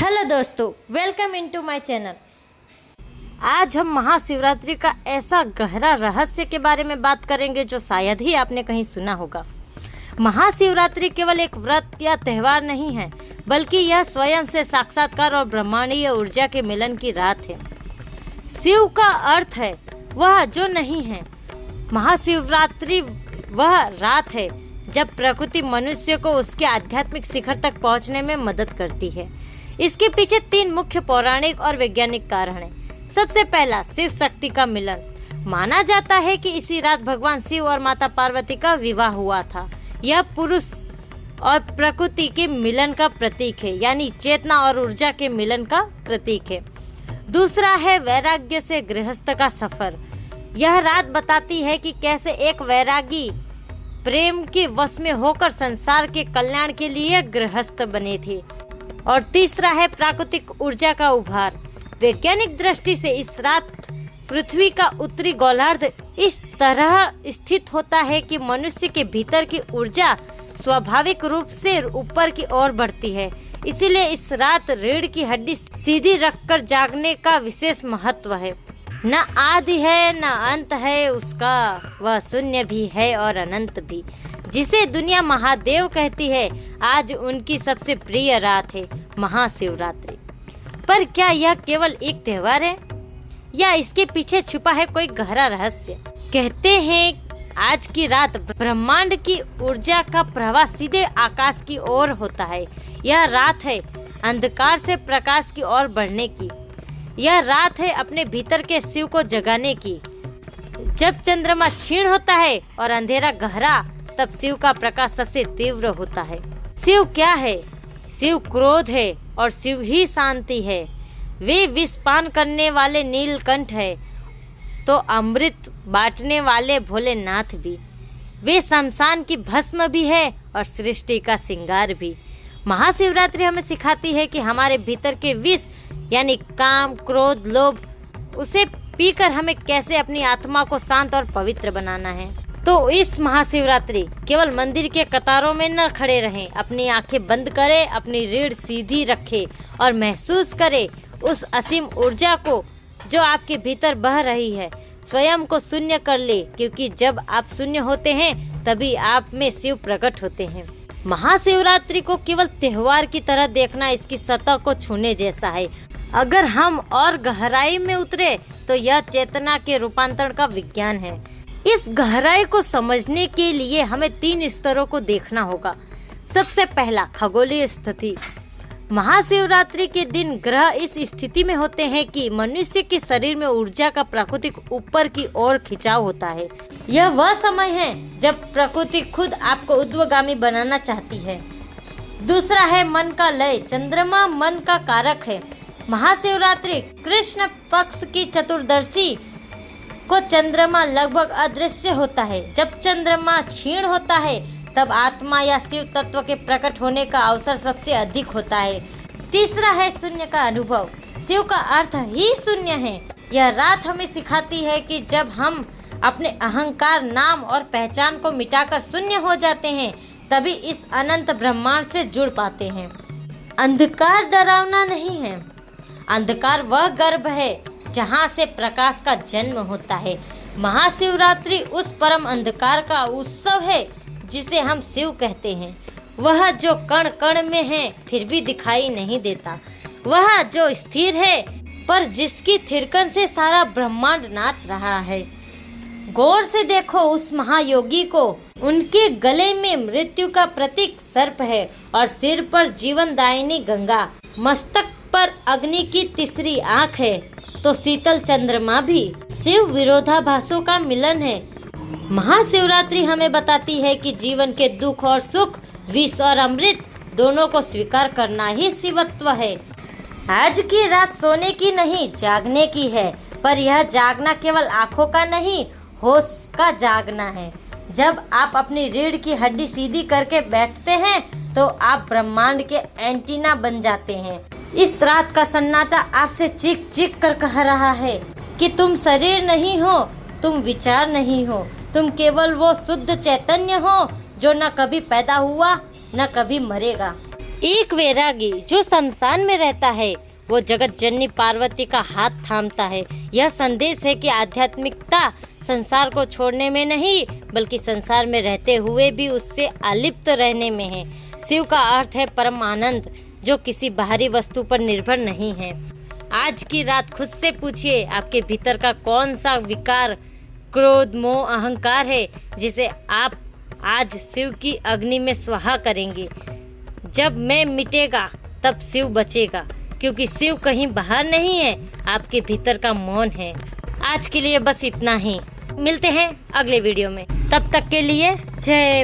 Hello दोस्तों, welcome into my channel. आज हम महाशिवरात्रि का ऐसा गहरा रहस्य के बारे में बात करेंगे जो शायद ही आपने कहीं सुना होगा। महाशिवरात्रि केवल एक व्रत या त्योहार नहीं है, बल्कि यह स्वयं से साक्षात्कार और ब्रह्मांडीय ऊर्जा के मिलन की रात है। शिव का अर्थ है वह जो नहीं है। महाशिवरात्रि वह रात है जब प्रकृति मनुष्य को उसके आध्यात्मिक शिखर तक पहुंचने में मदद करती है। इसके पीछे 3 मुख्य पौराणिक और वैज्ञानिक कारण हैं। सबसे पहला, शिव शक्ति का मिलन। माना जाता है कि इसी रात भगवान शिव और माता पार्वती का विवाह हुआ था। यह पुरुष और प्रकृति के मिलन का प्रतीक है, यानी चेतना और ऊर्जा के मिलन का प्रतीक है। दूसरा है वैराग्य से गृहस्थ का सफर। यह रात बताती है कि कैसे एक वैरागी प्रेम के वश में होकर संसार के कल्याण के लिए गृहस्थ बने थे। और तीसरा है प्राकृतिक ऊर्जा का उभार। वैज्ञानिक दृष्टि से इस रात पृथ्वी का उत्तरी गोलार्ध इस तरह स्थित होता है कि मनुष्य के भीतर की ऊर्जा स्वाभाविक रूप से ऊपर की ओर बढ़ती है। इसीलिए इस रात रीढ़ की हड्डी सीधी रखकर जागने का विशेष महत्व है। न आदि है न अंत है उसका, वह शून्य भी है और अनंत भी। जिसे दुनिया महादेव कहती है, आज उनकी सबसे प्रिय रात है महाशिवरात्रि। पर क्या यह केवल एक त्योहार है या इसके पीछे छुपा है कोई गहरा रहस्य? कहते हैं आज की रात ब्रह्मांड की ऊर्जा का प्रवाह सीधे आकाश की ओर होता है। यह रात है अंधकार से प्रकाश की ओर बढ़ने की। यह रात है अपने भीतर के शिव को जगाने की। जब चंद्रमा क्षीण होता है और अंधेरा गहरा, तब शिव का प्रकाश सबसे तीव्र होता है। शिव क्या है? शिव क्रोध है और शिव ही शांति है। वे विषपान करने वाले नीलकंठ है तो अमृत बांटने वाले भोलेनाथ भी। वे शमशान की भस्म भी है और सृष्टि का श्रृंगार भी। महाशिवरात्रि हमें सिखाती है कि हमारे भीतर के विष यानी काम, क्रोध, लोभ, उसे पीकर हमें कैसे अपनी आत्मा को शांत और पवित्र बनाना है। तो इस महाशिवरात्रि केवल मंदिर के कतारों में न खड़े रहें। अपनी आंखें बंद करें, अपनी रीढ़ सीधी रखें और महसूस करें उस असीम ऊर्जा को जो आपके भीतर बह रही है। स्वयं को शून्य कर ले, क्योंकि जब आप शून्य होते हैं तभी आप में शिव प्रकट होते हैं। महाशिवरात्रि को केवल त्योहार की तरह देखना इसकी सतह को छूने जैसा है। अगर हम और गहराई में उतरे तो यह चेतना के रूपांतरण का विज्ञान है। इस गहराई को समझने के लिए हमें 3 स्तरों को देखना होगा। सबसे पहला, खगोलीय स्थिति। महाशिवरात्रि के दिन ग्रह इस स्थिति में होते हैं कि मनुष्य के शरीर में ऊर्जा का प्राकृतिक ऊपर की ओर खिंचाव होता है। यह वह समय है जब प्रकृति खुद आपको ऊर्ध्वगामी बनाना चाहती है। दूसरा है मन का लय। चंद्रमा मन का कारक है। महाशिवरात्रि कृष्ण पक्ष की चतुर्दशी को चंद्रमा लगभग अदृश्य होता है। जब चंद्रमा क्षीण होता है तब आत्मा या शिव तत्व के प्रकट होने का अवसर सबसे अधिक होता है। तीसरा है शून्य का अनुभव। शिव का अर्थ ही शून्य है। यह रात हमें सिखाती है कि जब हम अपने अहंकार, नाम और पहचान को मिटाकर शून्य हो जाते हैं, तभी इस अनंत ब्रह्मांड से जुड़ पाते हैं। अंधकार डरावना नहीं है। अंधकार वह गर्भ है जहाँ से प्रकाश का जन्म होता है। महाशिवरात्रि उस परम अंधकार का उत्सव है जिसे हम शिव कहते हैं। वह जो कण कण में है फिर भी दिखाई नहीं देता। वह जो स्थिर है पर जिसकी थिरकन से सारा ब्रह्मांड नाच रहा है। गौर से देखो उस महायोगी को। उनके गले में मृत्यु का प्रतीक सर्प है और सिर पर जीवनदायिनी गंगा। मस्तक पर अग्नि की तीसरी आंख है तो शीतल चंद्रमा भी। शिव विरोधाभासों का मिलन है। महाशिवरात्रि हमें बताती है कि जीवन के दुख और सुख, विष और अमृत दोनों को स्वीकार करना ही शिवत्व है। आज की रात सोने की नहीं, जागने की है। पर यह जागना केवल आंखों का नहीं, होश का जागना है। जब आप अपनी रीढ़ की हड्डी सीधी करके बैठते हैं तो आप ब्रह्मांड के एंटीना बन जाते हैं। इस रात का सन्नाटा आपसे चीख चीख कर कह रहा है कि तुम शरीर नहीं हो, तुम विचार नहीं हो, तुम केवल वो शुद्ध चैतन्य हो जो न कभी पैदा हुआ न कभी मरेगा। एक वैरागी जो शमशान में रहता है वो जगत जननी पार्वती का हाथ थामता है। यह संदेश है कि आध्यात्मिकता संसार को छोड़ने में नहीं बल्कि संसार में रहते हुए भी उससे अलिप्त रहने में है। शिव का अर्थ है परम आनंद जो किसी बाहरी वस्तु पर निर्भर नहीं है। आज की रात खुद से पूछिए आपके भीतर का कौन सा विकार, क्रोध, मोह, अहंकार है जिसे आप आज शिव की अग्नि में स्वाहा करेंगे। जब मैं मिटेगा तब शिव बचेगा, क्योंकि शिव कहीं बाहर नहीं है, आपके भीतर का मौन है। आज के लिए बस इतना ही, मिलते हैं अगले वीडियो में। तब तक के लिए जय